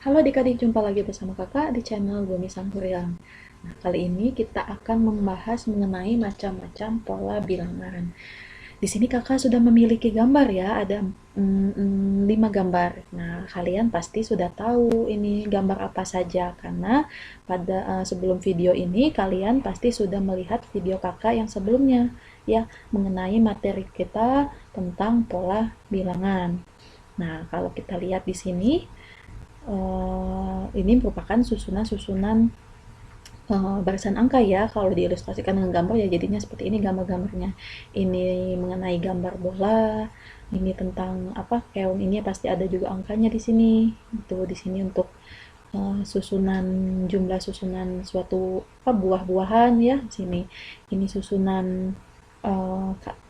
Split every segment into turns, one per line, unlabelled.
Halo adik-adik, jumpa lagi bersama kakak di channel Bumi Sangkuriang. Nah, kali ini kita akan membahas mengenai macam-macam pola bilangan. Di sini kakak sudah memiliki gambar ya, ada 5 gambar. Nah, kalian pasti sudah tahu ini gambar apa saja, karena pada sebelum video ini kalian pasti sudah melihat video kakak yang sebelumnya ya, mengenai materi kita tentang pola bilangan. Nah, kalau kita lihat di sini, ini merupakan susunan-susunan barisan angka ya. Kalau diilustrasikan dengan gambar ya jadinya seperti ini gambar-gambarnya. Ini mengenai gambar bola, ini tentang apa keong ini pasti ada juga angkanya di sini. Itu di sini untuk susunan jumlah susunan suatu apa buah-buahan ya di sini. Ini susunan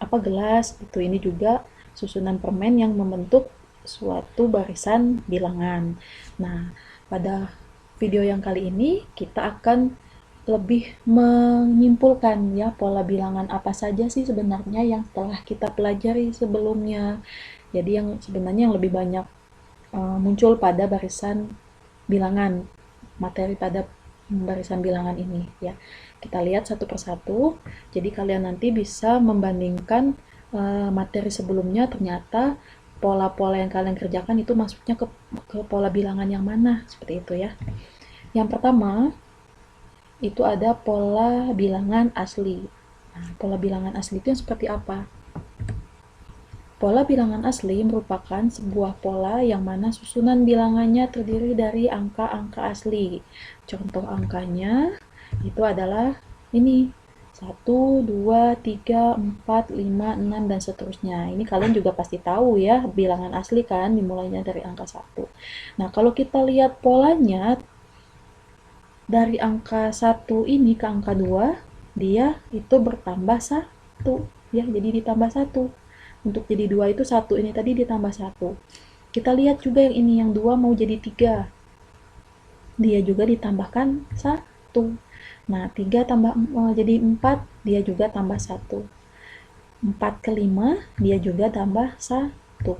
apa gelas itu. Ini juga susunan permen yang membentuk suatu barisan bilangan. Nah, pada video yang kali ini kita akan lebih menyimpulkan ya pola bilangan apa saja sih sebenarnya yang telah kita pelajari sebelumnya. Jadi yang sebenarnya yang lebih banyak muncul pada barisan bilangan, materi pada barisan bilangan ini ya. Kita lihat satu persatu. Jadi kalian nanti bisa membandingkan materi sebelumnya, ternyata pola-pola yang kalian kerjakan itu masuknya ke pola bilangan yang mana, seperti itu ya. Yang pertama, itu ada pola bilangan asli. Nah, pola bilangan asli itu yang seperti apa? Pola bilangan asli merupakan sebuah pola yang mana susunan bilangannya terdiri dari angka-angka asli. Contoh angkanya itu adalah ini. 1, 2, 3, 4, 5, 6, dan seterusnya. Ini kalian juga pasti tahu ya, bilangan asli kan dimulainya dari angka 1. Nah, kalau kita lihat polanya, dari angka 1 ini ke angka 2, dia itu bertambah 1. Ya, jadi ditambah 1. Untuk jadi 2 itu 1, ini tadi ditambah 1. Kita lihat juga yang ini, yang 2 mau jadi 3. Dia juga ditambahkan 1. Nah, 3 tambah jadi 4, dia juga tambah 1. 4 ke 5, dia juga tambah 1.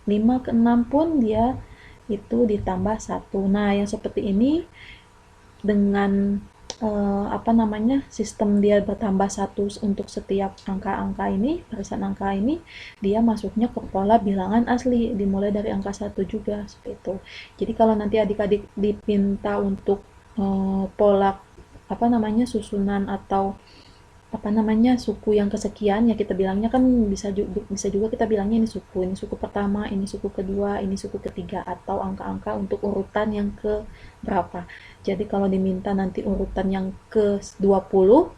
5 ke 6 pun dia itu ditambah 1. Nah, yang seperti ini dengan apa namanya, sistem dia bertambah 1 untuk setiap angka-angka ini, barisan angka ini, dia masuknya ke pola bilangan asli, dimulai dari angka 1 juga, seperti itu. Jadi kalau nanti adik-adik dipinta untuk pola apa namanya, susunan atau apa namanya, suku yang kesekian ya, kita bilangnya kan bisa juga kita bilangnya ini suku pertama, ini suku kedua, ini suku ketiga, atau angka-angka untuk urutan yang ke berapa. Jadi kalau diminta nanti urutan yang ke 20,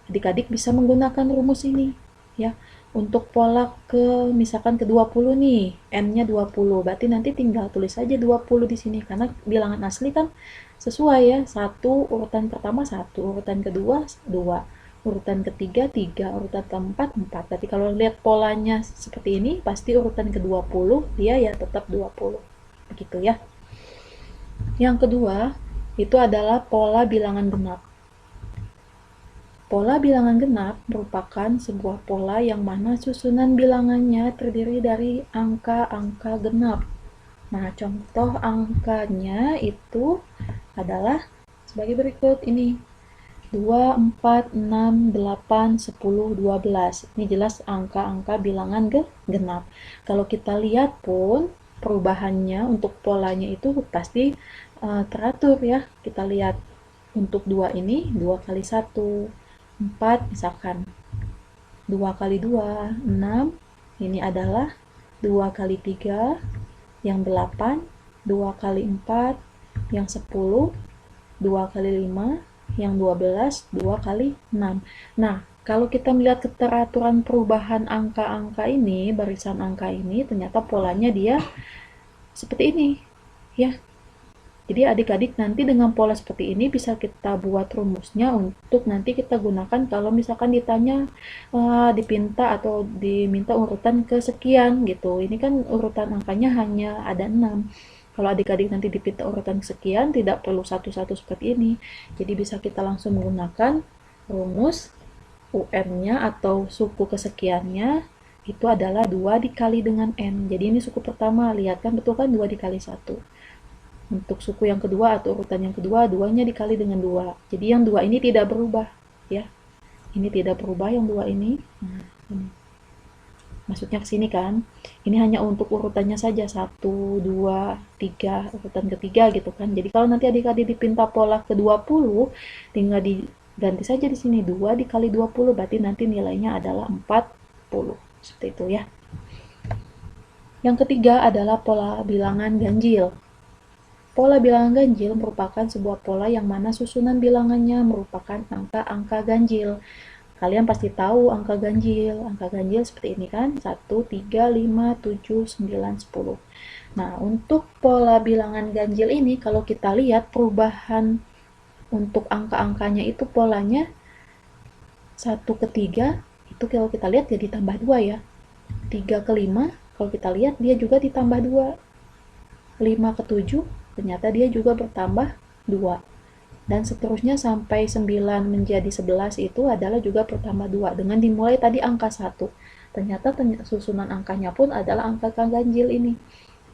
adik-adik bisa menggunakan rumus ini ya. Untuk pola ke misalkan ke 20 nih, n-nya 20, berarti nanti tinggal tulis saja 20 di sini karena bilangan asli kan sesuai ya. Satu urutan pertama 1, urutan kedua 2, urutan ketiga 3, urutan keempat 4. Berarti kalau lihat polanya seperti ini, pasti urutan ke-20 dia ya tetap 20. Begitu ya. Yang kedua, itu adalah pola bilangan genap. Pola bilangan genap merupakan sebuah pola yang mana susunan bilangannya terdiri dari angka-angka genap. Nah, contoh angkanya itu adalah sebagai berikut ini. 2, 4, 6, 8, 10, 12. Ini jelas angka-angka bilangan genap. Kalau kita lihat pun perubahannya untuk polanya itu pasti teratur ya. Kita lihat untuk 2 ini 2 kali 1, 4 misalkan 2 kali 2, 6. Ini adalah 2 kali 3, yang 8, 2 kali 4, yang 10, 2 kali 5, yang 12, 2 kali 6. Nah, kalau kita melihat keteraturan perubahan angka-angka ini, barisan angka ini, ternyata polanya dia seperti ini, ya. Jadi adik-adik nanti dengan pola seperti ini bisa kita buat rumusnya untuk nanti kita gunakan kalau misalkan ditanya, dipinta atau diminta urutan kesekian gitu. Ini kan urutan angkanya hanya ada 6. Kalau adik-adik nanti dipinta urutan sekian, tidak perlu satu-satu seperti ini. Jadi bisa kita langsung menggunakan rumus UN-nya atau suku kesekiannya itu adalah 2 dikali dengan N. Jadi ini suku pertama, lihat kan betul kan 2 dikali 1. Untuk suku yang kedua atau urutan yang kedua, 2-nya dikali dengan 2. Jadi yang 2 ini tidak berubah, ya. Ini tidak berubah yang 2 ini. Nah, ini. Maksudnya ke sini kan. Ini hanya untuk urutannya saja, 1, 2, 3, urutan ketiga gitu kan. Jadi kalau nanti adik-adik dipinta pola ke-20, tinggal diganti saja di sini 2 dikali 20, berarti nanti nilainya adalah 40. Seperti itu ya. Yang ketiga adalah pola bilangan ganjil. Pola bilangan ganjil merupakan sebuah pola yang mana susunan bilangannya merupakan angka-angka ganjil. Kalian pasti tahu angka ganjil. Angka ganjil seperti ini kan, 1, 3, 5, 7, 9, 10. Nah, untuk pola bilangan ganjil ini, kalau kita lihat perubahan untuk angka-angkanya itu polanya 1 ke 3, itu kalau kita lihat ya ditambah 2 ya. 3 ke 5, kalau kita lihat dia juga ditambah 2. 5 ke 7, ternyata dia juga bertambah 2. Dan seterusnya sampai 9 menjadi 11 itu adalah juga bertambah 2. Dengan dimulai tadi angka 1. Ternyata susunan angkanya pun adalah angka ganjil ini.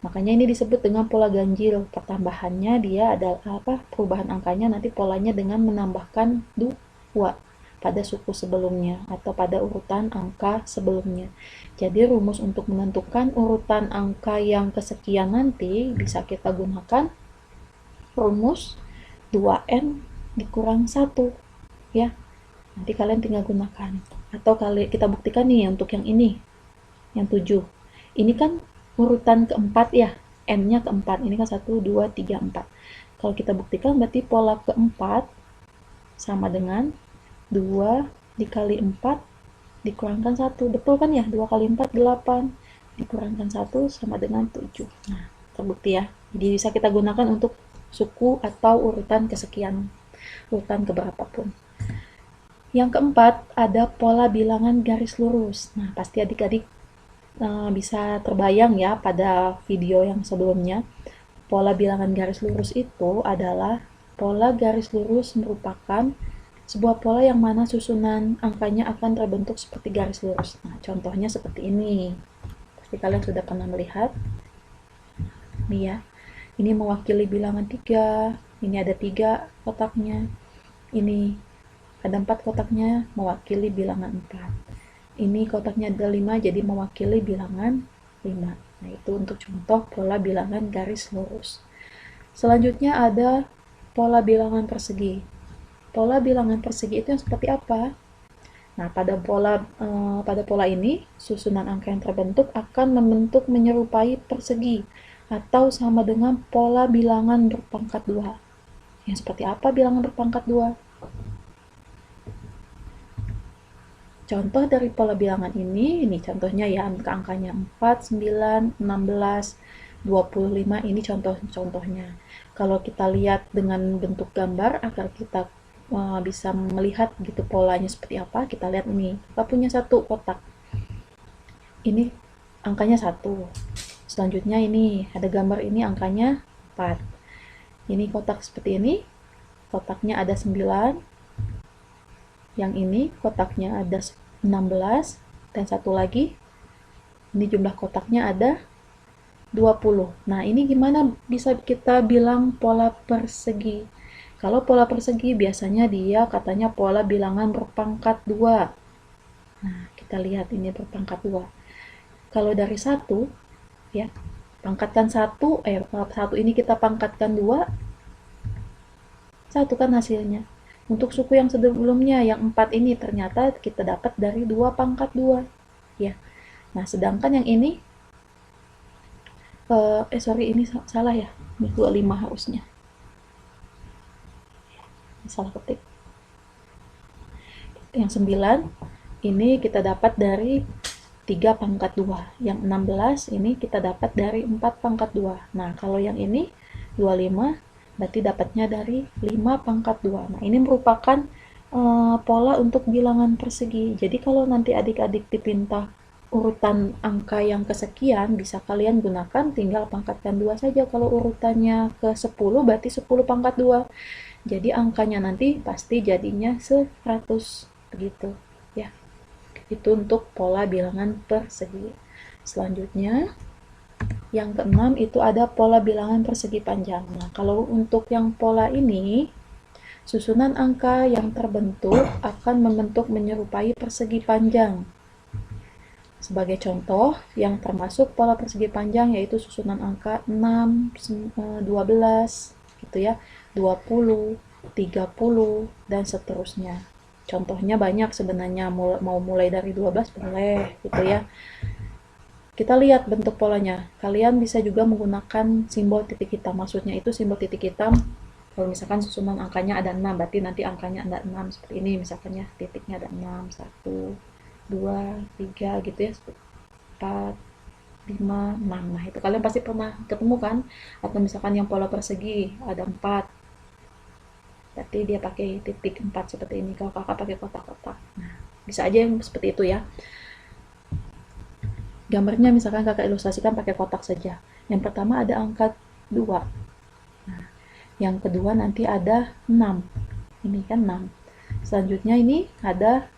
Makanya ini disebut dengan pola ganjil. Pertambahannya dia adalah perubahan angkanya nanti polanya dengan menambahkan 2 pada suku sebelumnya atau pada urutan angka sebelumnya. Jadi rumus untuk menentukan urutan angka yang kesekian nanti bisa kita gunakan rumus 2n dikurang 1 ya. Nanti kalian tinggal gunakan. Atau kita buktikan nih untuk yang ini. Yang 7. Ini kan urutan keempat ya. N-nya keempat. Ini kan 1, 2, 3, 4. Kalau kita buktikan berarti pola keempat sama dengan 2 dikali 4 dikurangkan 1. Betul kan ya? 2 kali 4, 8. Dikurangkan 1 sama dengan 7. Nah, terbukti ya. Jadi bisa kita gunakan untuk suku atau urutan kesekian. Urutan keberapapun. Yang keempat, ada pola bilangan garis lurus. Nah, pasti adik-adik bisa terbayang ya pada video yang sebelumnya. Pola bilangan garis lurus itu adalah pola garis lurus merupakan sebuah pola yang mana susunan angkanya akan terbentuk seperti garis lurus. Nah, contohnya seperti ini. Pasti kalian sudah pernah melihat. Ini ya. Ini mewakili bilangan 3. Ini ada 3 kotaknya. Ini ada 4 kotaknya mewakili bilangan 4. Ini kotaknya ada 5 jadi mewakili bilangan 5. Nah, itu untuk contoh pola bilangan garis lurus. Selanjutnya ada pola bilangan persegi. Pola bilangan persegi itu yang seperti apa? Nah, pada pola ini susunan angka yang terbentuk akan membentuk menyerupai persegi atau sama dengan pola bilangan berpangkat 2. Yang seperti apa bilangan berpangkat 2? Contoh dari pola bilangan ini contohnya ya, angka-angkanya 4, 9, 16, 25, ini contoh-contohnya. Kalau kita lihat dengan bentuk gambar, agar kita bisa melihat gitu polanya seperti apa, kita lihat ini. Kita punya satu kotak. Ini angkanya 1. Selanjutnya ini, ada gambar ini angkanya 4. Ini kotak seperti ini, kotaknya ada 9. Yang ini kotaknya ada 16 dan satu lagi ini jumlah kotaknya ada 20. Nah, ini gimana bisa kita bilang pola persegi? Kalau pola persegi biasanya dia katanya pola bilangan berpangkat 2. Nah, kita lihat ini berpangkat 2. Kalau dari 1 ya, pangkatkan 1, 1 ini kita pangkatkan 2, 1 kan hasilnya. Untuk suku yang sebelumnya, yang 4 ini ternyata kita dapat dari 2 pangkat 2. Ya. Nah, sedangkan yang ini, sorry, ini salah ya. Ini 25 harusnya. Salah ketik. Yang 9, ini kita dapat dari 3 pangkat 2. Yang 16, ini kita dapat dari 4 pangkat 2. Nah, kalau yang ini, 25, berarti dapatnya dari 5 pangkat 2. Nah, ini merupakan pola untuk bilangan persegi. Jadi kalau nanti adik-adik dipinta urutan angka yang kesekian, bisa kalian gunakan tinggal pangkatkan 2 saja. Kalau urutannya ke 10, berarti 10 pangkat 2. Jadi angkanya nanti pasti jadinya 100. Begitu ya. Itu untuk pola bilangan persegi. Selanjutnya Yang keenam itu ada pola bilangan persegi panjang. Nah, kalau untuk yang pola ini, susunan angka yang terbentuk akan membentuk menyerupai persegi panjang. Sebagai contoh, yang termasuk pola persegi panjang yaitu susunan angka 6, 12, gitu ya, 20, 30, dan seterusnya. Contohnya banyak sebenarnya, mau mulai dari 12 boleh, gitu ya. Kita lihat bentuk polanya. Kalian bisa juga menggunakan simbol titik hitam. Maksudnya itu simbol titik hitam, kalau misalkan susunan angkanya ada 6, berarti nanti angkanya ada 6 seperti ini. Misalkan ya, titiknya ada 6, 1, 2, 3 gitu ya. 4, 5, 6. Nah, itu kalian pasti pernah ketemu kan? Atau misalkan yang pola persegi ada 4. Berarti dia pakai titik 4 seperti ini. Kalau kakak pakai kotak-kotak. Nah, bisa aja yang seperti itu ya. Gambarnya misalkan kakak ilustrasikan pakai kotak saja. Yang pertama ada angka 2. Nah, yang kedua nanti ada 6. Ini kan 6. Selanjutnya ini ada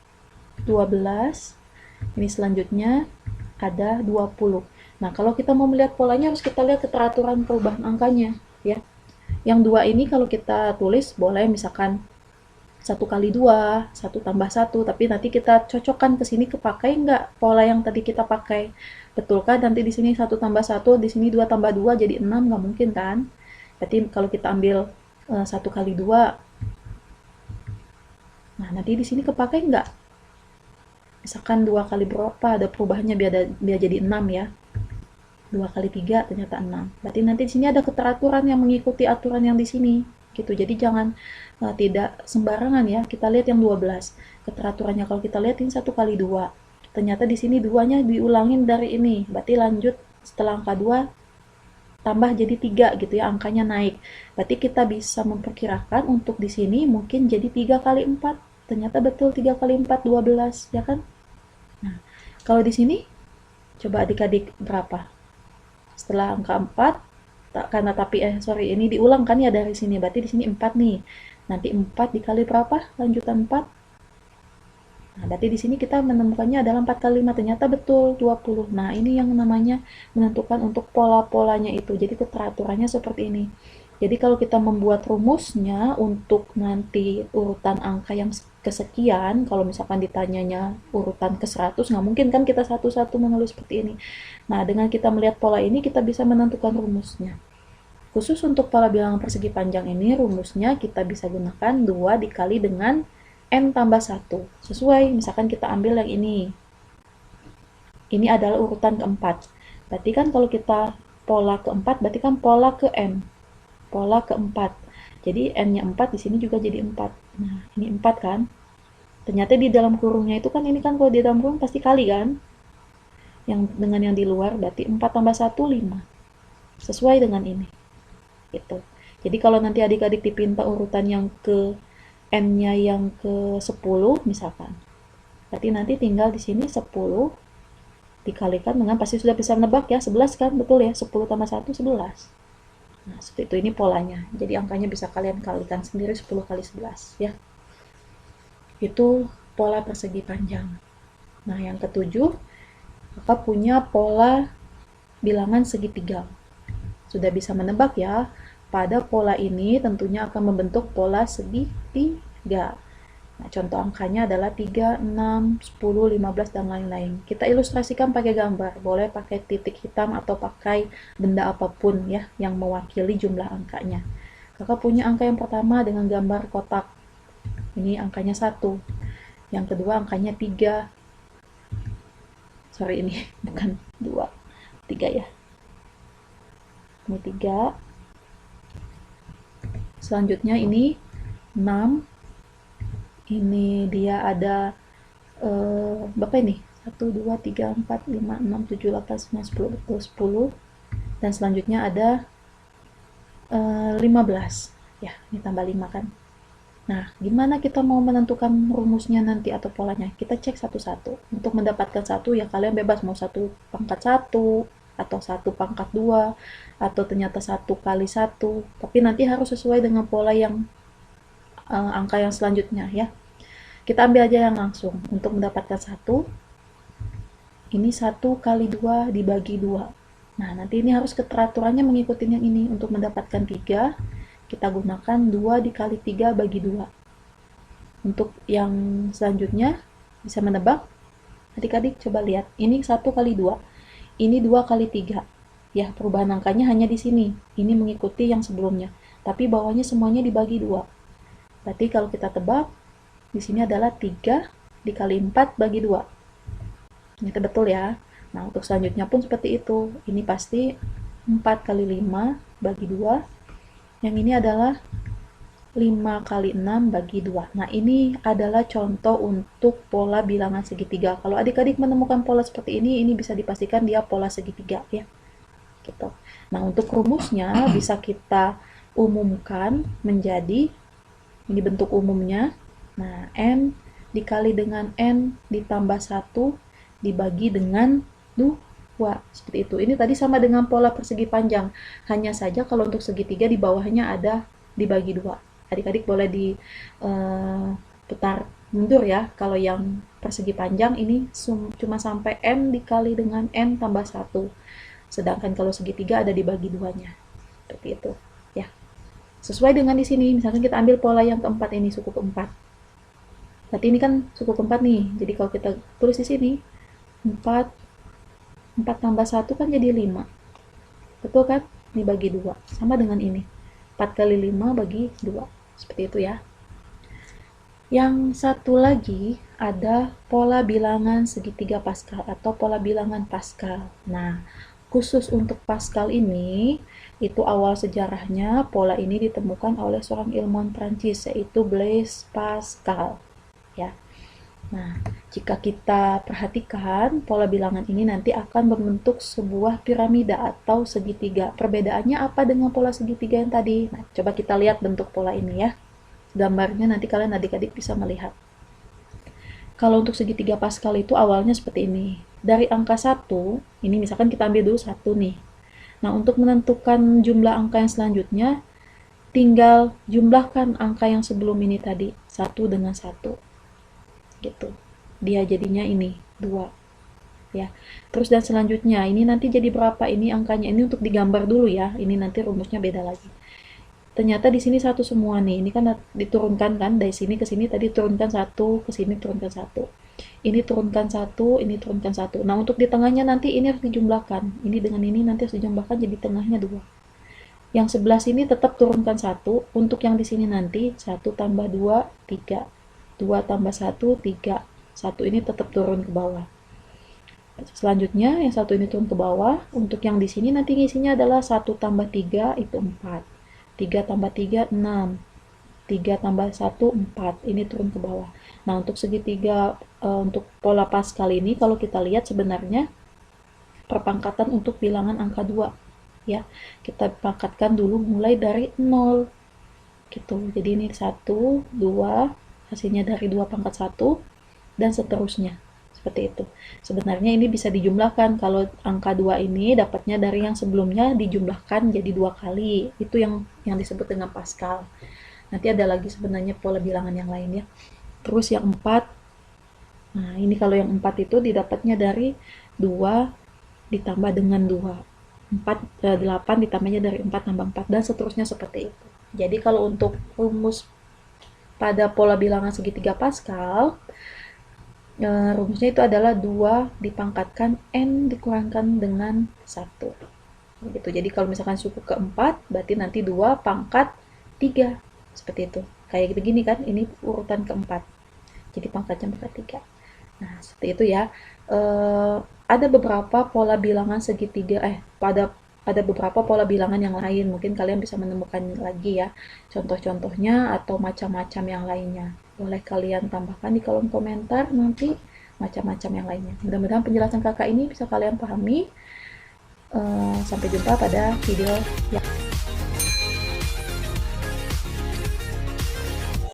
12. Ini selanjutnya ada 20. Nah, kalau kita mau melihat polanya harus kita lihat keteraturan perubahan angkanya, ya. Yang 2 ini kalau kita tulis boleh misalkan 1 kali 2, 1 tambah 1, tapi nanti kita cocokkan ke sini kepakai nggak pola yang tadi kita pakai. Betulkah nanti di sini 1 tambah 1, di sini 2 tambah 2 jadi 6, nggak mungkin kan? Berarti kalau kita ambil 1 kali 2, nah nanti di sini kepakai nggak? Misalkan 2 kali berapa, ada perubahannya biar jadi 6 ya. 2 kali 3 ternyata 6. Berarti nanti di sini ada keteraturan yang mengikuti aturan yang di sini. Gitu. Jadi jangan tidak sembarangan ya. Kita lihat yang 12. Keteraturannya kalau kita lihat ini 1 kali 2. Ternyata di sini 2-nya diulangin dari ini. Berarti lanjut setelah angka 2 tambah jadi 3 gitu ya, angkanya naik. Berarti kita bisa memperkirakan untuk di sini mungkin jadi 3 kali 4. Ternyata betul 3 kali 4 12 ya kan? Nah, kalau di sini coba adik-adik berapa? Setelah angka 4 karena tapi ini diulang kan ya dari sini, berarti di sini 4 nih. Nanti 4 dikali berapa? Lanjutan 4. Nah, berarti di sini kita menemukannya adalah 4 kali 5, ternyata betul 20. Nah, ini yang namanya menentukan untuk pola-polanya itu. Jadi keteraturannya seperti ini. Jadi kalau kita membuat rumusnya untuk nanti urutan angka yang kesekian, kalau misalkan ditanyanya urutan ke 100, nggak mungkin kan kita satu-satu menulis seperti ini. Nah, dengan kita melihat pola ini, kita bisa menentukan rumusnya. Khusus untuk pola bilangan persegi panjang ini, rumusnya kita bisa gunakan 2 dikali dengan N tambah 1. Sesuai, misalkan kita ambil yang ini. Ini adalah urutan keempat. Berarti kan kalau kita pola keempat, berarti kan pola ke N. Pola keempat. Jadi N-nya 4, di sini juga jadi 4. Nah, ini 4 kan. Ternyata di dalam kurungnya itu kan, ini kan kalau di dalam kurung pasti kali kan. Yang dengan yang di luar, berarti 4 tambah 1, 5. Sesuai dengan ini. Gitu. Jadi kalau nanti adik-adik dipinta urutan yang ke N-nya yang ke 10 misalkan. Berarti nanti tinggal di sini 10 dikalikan dengan, pasti sudah bisa menebak ya, 11 kan, betul ya, 10 tambah 1, 11. Nah, seperti itu, ini polanya. Jadi angkanya bisa kalian kalikan sendiri 10 kali 11 ya. Itu pola persegi panjang. Nah, yang ketujuh, kakak punya pola bilangan segitiga. Sudah bisa menebak ya, pada pola ini tentunya akan membentuk pola segitiga. Nah, contoh angkanya adalah 3, 6, 10, 15, dan lain-lain. Kita ilustrasikan pakai gambar. Boleh pakai titik hitam atau pakai benda apapun ya yang mewakili jumlah angkanya. Kakak punya angka yang pertama dengan gambar kotak. Ini angkanya 1. Yang kedua angkanya 3. Sorry, ini bukan 2. 3 ya. Ini 3. Selanjutnya ini 6. Ini dia ada berapa ini? 1, 2, 3, 4, 5, 6, 7, 8, 9, 10, betul 10. Dan selanjutnya ada 15. Ya, ini tambah 5 kan. Nah, gimana kita mau menentukan rumusnya nanti atau polanya? Kita cek satu-satu. Untuk mendapatkan 1 ya kalian bebas mau 1 pangkat 1 atau 1 pangkat 2 atau ternyata 1 kali 1. Tapi nanti harus sesuai dengan pola yang angka yang selanjutnya ya. Kita ambil aja yang langsung. Untuk mendapatkan 1, ini 1 kali 2 dibagi 2. Nah, nanti ini harus keteraturannya mengikuti yang ini. Untuk mendapatkan 3, kita gunakan 2 dikali 3 bagi 2. Untuk yang selanjutnya, bisa menebak? Adik-adik coba lihat. Ini 1 kali 2. Ini 2 kali 3. Ya, perubahan angkanya hanya di sini. Ini mengikuti yang sebelumnya. Tapi bawahnya semuanya dibagi 2. Berarti kalau kita tebak, di sini adalah 3 dikali 4 bagi 2. Itu betul ya. Nah, untuk selanjutnya pun seperti itu. Ini pasti 4 kali 5 bagi 2. Yang ini adalah 5 kali 6 bagi 2. Nah, ini adalah contoh untuk pola bilangan segitiga. Kalau adik-adik menemukan pola seperti ini bisa dipastikan dia pola segitiga ya. Gitu. Nah, untuk rumusnya bisa kita umumkan menjadi ini bentuk umumnya. Nah, N dikali dengan N ditambah 1 dibagi dengan 2. Seperti itu. Ini tadi sama dengan pola persegi panjang. Hanya saja kalau untuk segitiga di bawahnya ada dibagi 2. Adik-adik boleh diputar mundur ya. Kalau yang persegi panjang ini cuma sampai N dikali dengan N tambah 1. Sedangkan kalau segitiga ada dibagi 2-nya. Seperti itu. Ya. Sesuai dengan di sini, misalkan kita ambil pola yang keempat ini, suku keempat. Berarti ini kan suku keempat nih. Jadi kalau kita tulis di sini, 4 tambah 1 kan jadi 5. Betul kan? Ini bagi 2. Sama dengan ini. 4 kali 5 bagi 2. Seperti itu ya. Yang satu lagi ada pola bilangan segitiga Pascal atau pola bilangan Pascal. Nah, khusus untuk Pascal ini, itu awal sejarahnya pola ini ditemukan oleh seorang ilmuwan Prancis yaitu Blaise Pascal. Ya. Nah, jika kita perhatikan, pola bilangan ini nanti akan membentuk sebuah piramida atau segitiga. Perbedaannya apa dengan pola segitiga yang tadi? Nah, coba kita lihat bentuk pola ini ya. Gambarnya nanti kalian adik-adik bisa melihat. Kalau untuk segitiga Pascal itu awalnya seperti ini. Dari angka 1, ini misalkan kita ambil dulu 1 nih. Nah, untuk menentukan jumlah angka yang selanjutnya, tinggal jumlahkan angka yang sebelum ini tadi. 1 dengan 1. Gitu. Dia jadinya ini 2 ya. Terus dan selanjutnya ini nanti jadi berapa ini angkanya? Ini untuk digambar dulu ya. Ini nanti rumusnya beda lagi. Ternyata di sini 1 semua nih. Ini kan diturunkan kan dari sini ke sini tadi turunkan 1, ke sini turunkan 1. Ini turunkan 1, ini turunkan 1. Nah, untuk di tengahnya nanti ini harus dijumlahkan. Ini dengan ini nanti harus dijumlahkan jadi tengahnya 2. Yang sebelah sini tetap turunkan 1. Untuk yang di sini nanti 1 tambah 2, 3. 2 tambah 1, 3. 1 ini tetap turun ke bawah. Selanjutnya, yang 1 ini turun ke bawah. Untuk yang di sini nanti isinya adalah 1 tambah 3, itu 4. 3 tambah 3, 6. 3 tambah 1, 4. Ini turun ke bawah. Nah, untuk segitiga, untuk pola Pascal ini, kalau kita lihat sebenarnya perpangkatan untuk bilangan angka 2. Ya, kita pangkatkan dulu mulai dari 0. Gitu. Jadi ini 1, 2, hasilnya dari 2 pangkat 1, dan seterusnya. Seperti itu. Sebenarnya ini bisa dijumlahkan. Kalau angka 2 ini dapatnya dari yang sebelumnya dijumlahkan jadi 2 kali. Itu yang disebut dengan Pascal. Nanti ada lagi sebenarnya pola bilangan yang lain ya. Terus yang 4. Nah, ini kalau yang 4 itu didapatnya dari 2 ditambah dengan 2. 8 ditambahnya dari 4 tambah 4 dan seterusnya seperti itu. Jadi kalau untuk rumus pada pola bilangan segitiga Pascal, rumusnya itu adalah 2 dipangkatkan N dikurangkan dengan 1. Gitu. Jadi kalau misalkan suku keempat, berarti nanti 2 pangkat 3. Seperti itu. Kayak begini kan, ini urutan keempat. Jadi pangkatnya pangkat 3. Nah, seperti itu ya. Ada beberapa pola bilangan segitiga, ada beberapa pola bilangan yang lain. Mungkin kalian bisa menemukan lagi ya contoh-contohnya atau macam-macam yang lainnya. Boleh kalian tambahkan di kolom komentar nanti macam-macam yang lainnya. Mudah-mudahan penjelasan kakak ini bisa kalian pahami. Sampai jumpa pada video yang